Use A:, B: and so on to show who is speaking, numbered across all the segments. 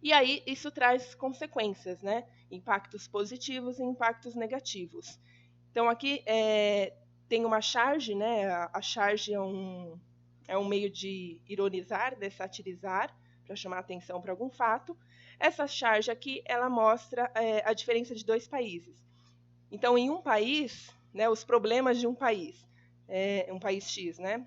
A: E aí isso traz consequências, né? Impactos positivos e impactos negativos. Então aqui tem uma charge, né? A charge é um meio de ironizar, de satirizar, para chamar atenção para algum fato. Essa charge aqui, ela mostra a diferença de dois países. Então, em um país, né, os problemas de um país X, né?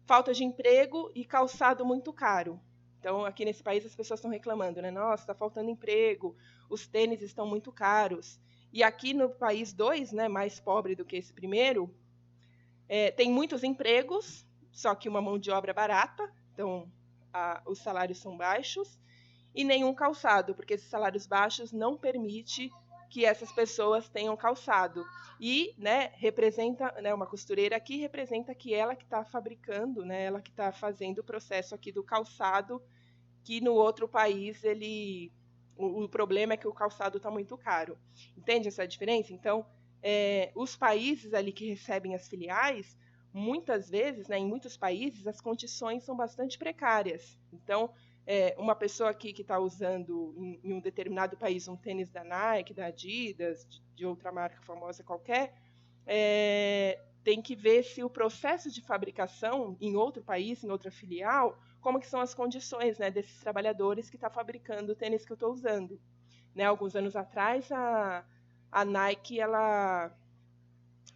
A: Falta de emprego e calçado muito caro. Então, aqui nesse país, as pessoas estão reclamando, né? Nossa, está faltando emprego, os tênis estão muito caros. E aqui no país 2, né, mais pobre do que esse primeiro, tem muitos empregos, só que uma mão de obra barata, então os salários são baixos, e nenhum calçado, porque esses salários baixos não permitem que essas pessoas tenham calçado. E representa, uma costureira aqui representa que ela que está fabricando, né, ela que está fazendo o processo aqui do calçado, que no outro país o problema é que o calçado está muito caro. Entende essa diferença? Então, os países ali que recebem as filiais, muitas vezes, né, em muitos países, as condições são bastante precárias. Então, uma pessoa aqui que está usando em um determinado país um tênis da Nike, da Adidas, de outra marca famosa qualquer, tem que ver se o processo de fabricação em outro país, em outra filial, como que são as condições, né, desses trabalhadores que estão fabricando o tênis que eu estou usando. Né, alguns anos atrás, a Nike ela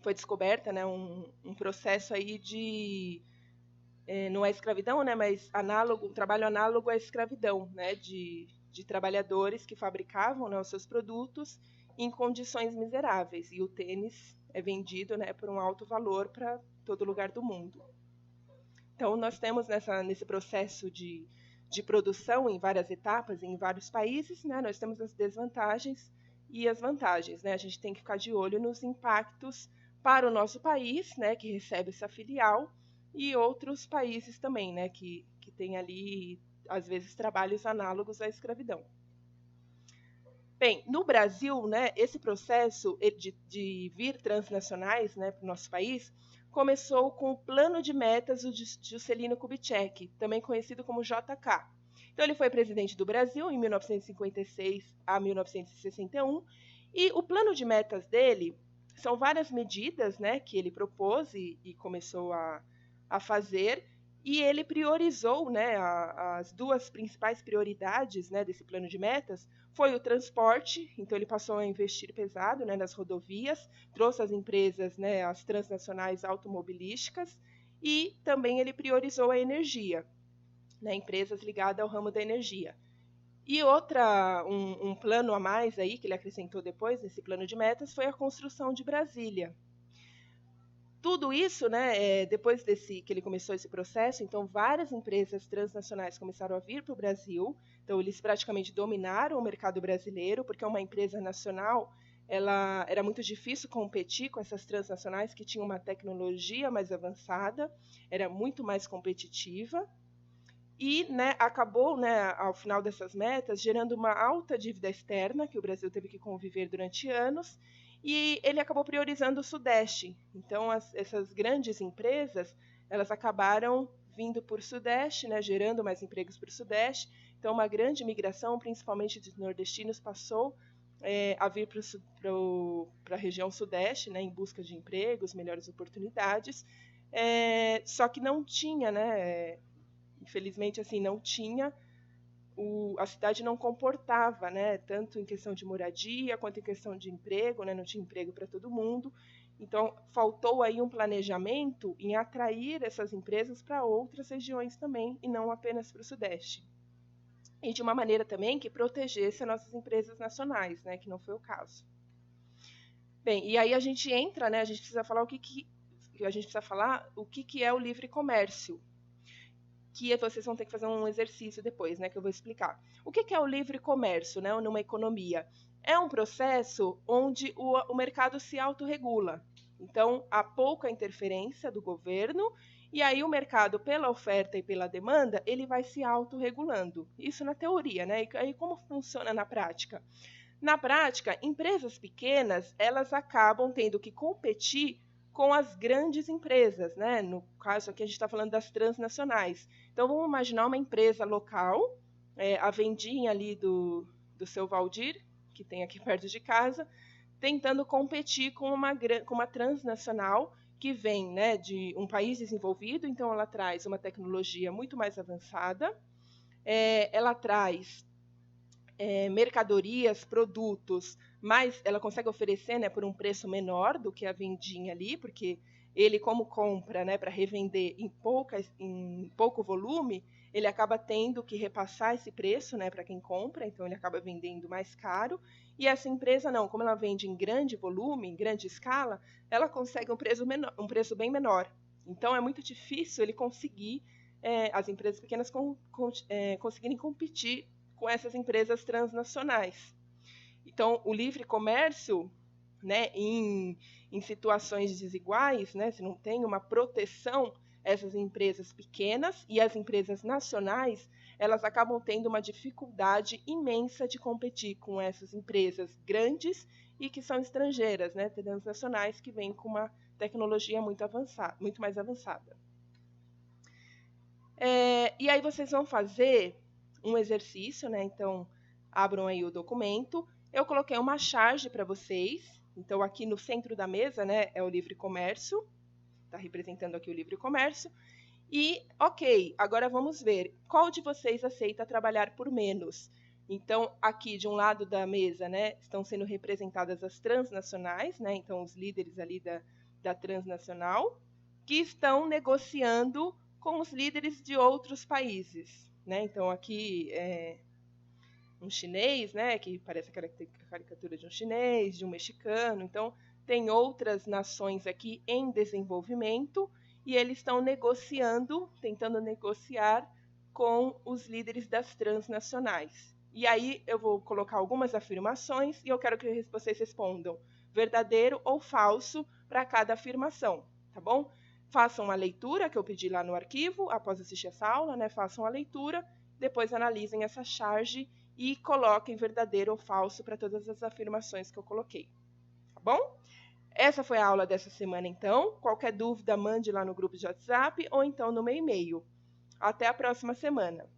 A: foi descoberta, né, um processo aí de não é escravidão, né, mas trabalho análogo à escravidão, né, de trabalhadores que fabricavam, né, os seus produtos em condições miseráveis. E o tênis é vendido, né, por um alto valor para todo lugar do mundo. Então, nós temos nesse processo de produção em várias etapas, em vários países, né, nós temos as desvantagens e as vantagens. Né? A gente tem que ficar de olho nos impactos para o nosso país, né, que recebe essa filial, e outros países também, né, que tem ali, às vezes, trabalhos análogos à escravidão. Bem, no Brasil, né, esse processo de vir transnacionais, né, para o nosso país começou com o Plano de Metas do Juscelino Kubitschek, também conhecido como JK. Então, ele foi presidente do Brasil em 1956 a 1961, e o plano de metas dele são várias medidas, né, que ele propôs e começou a fazer, e ele priorizou, né, as duas principais prioridades, né, desse plano de metas foi o transporte. Então ele passou a investir pesado, né, nas rodovias, trouxe as empresas, né, as transnacionais automobilísticas, e também ele priorizou a energia, né, empresas ligadas ao ramo da energia. E um plano a mais aí que ele acrescentou depois nesse plano de metas foi a construção de Brasília. Tudo isso, né, depois que ele começou esse processo, então várias empresas transnacionais começaram a vir para o Brasil. Então eles praticamente dominaram o mercado brasileiro, porque uma empresa nacional era muito difícil competir com essas transnacionais que tinham uma tecnologia mais avançada, era muito mais competitiva. E acabou, né, ao final dessas metas, gerando uma alta dívida externa que o Brasil teve que conviver durante anos, e ele acabou priorizando o Sudeste. Então, essas grandes empresas, elas acabaram vindo por Sudeste, né, gerando mais empregos para o Sudeste. Então, uma grande migração, principalmente de nordestinos, passou a vir para a região Sudeste, né, em busca de empregos, melhores oportunidades. Só que não tinha, né, infelizmente, assim, não tinha, a cidade não comportava, né, tanto em questão de moradia quanto em questão de emprego, né, não tinha emprego para todo mundo. Então, faltou aí um planejamento em atrair essas empresas para outras regiões também, e não apenas para o Sudeste. E de uma maneira também que protegesse as nossas empresas nacionais, né, que não foi o caso. Bem, e aí a gente entra, né, a gente precisa falar o que é o livre comércio, que vocês vão ter que fazer um exercício depois, né, que eu vou explicar. O que é o livre comércio, né, numa economia? É um processo onde o mercado se autorregula. Então, há pouca interferência do governo, e aí o mercado, pela oferta e pela demanda, ele vai se autorregulando. Isso na teoria, né? E aí como funciona na prática? Na prática, empresas pequenas, elas acabam tendo que competir com as grandes empresas, né? No caso aqui a gente está falando das transnacionais. Então, vamos imaginar uma empresa local, a vendinha ali do seu Valdir, que tem aqui perto de casa, tentando competir com uma transnacional que vem, né, de um país desenvolvido, então ela traz uma tecnologia muito mais avançada, ela traz mercadorias, produtos, mas ela consegue oferecer, né, por um preço menor do que a vendinha ali, porque ele, como compra, né, para revender em pouco volume, ele acaba tendo que repassar esse preço, né, para quem compra, então ele acaba vendendo mais caro. E essa empresa não, como ela vende em grande volume, em grande escala, ela consegue um preço bem menor. Então é muito difícil ele conseguir, as empresas pequenas conseguirem competir com essas empresas transnacionais. Então, o livre comércio, né, em situações desiguais, né, se não tem uma proteção, essas empresas pequenas e as empresas nacionais, elas acabam tendo uma dificuldade imensa de competir com essas empresas grandes e que são estrangeiras, né, transnacionais, que vêm com uma tecnologia muito mais avançada. E aí vocês vão fazer um exercício, né? Então, abram aí o documento. Eu coloquei uma charge para vocês. Então, aqui no centro da mesa, né, é o livre comércio. Está representando aqui o livre comércio. E, ok, agora vamos ver qual de vocês aceita trabalhar por menos. Então, aqui de um lado da mesa, né, estão sendo representadas as transnacionais, né? Então, os líderes ali da transnacional, que estão negociando com os líderes de outros países, né? Então, aqui um chinês, né, que parece a caricatura de um chinês, de um mexicano. Então, tem outras nações aqui em desenvolvimento e eles estão negociando, tentando negociar com os líderes das transnacionais. E aí eu vou colocar algumas afirmações e eu quero que vocês respondam verdadeiro ou falso para cada afirmação, tá bom? Façam a leitura que eu pedi lá no arquivo, após assistir essa aula, né? Façam a leitura, depois analisem essa charge e coloquem verdadeiro ou falso para todas as afirmações que eu coloquei, tá bom? Essa foi a aula dessa semana, então. Qualquer dúvida, mande lá no grupo de WhatsApp ou então no meu e-mail. Até a próxima semana.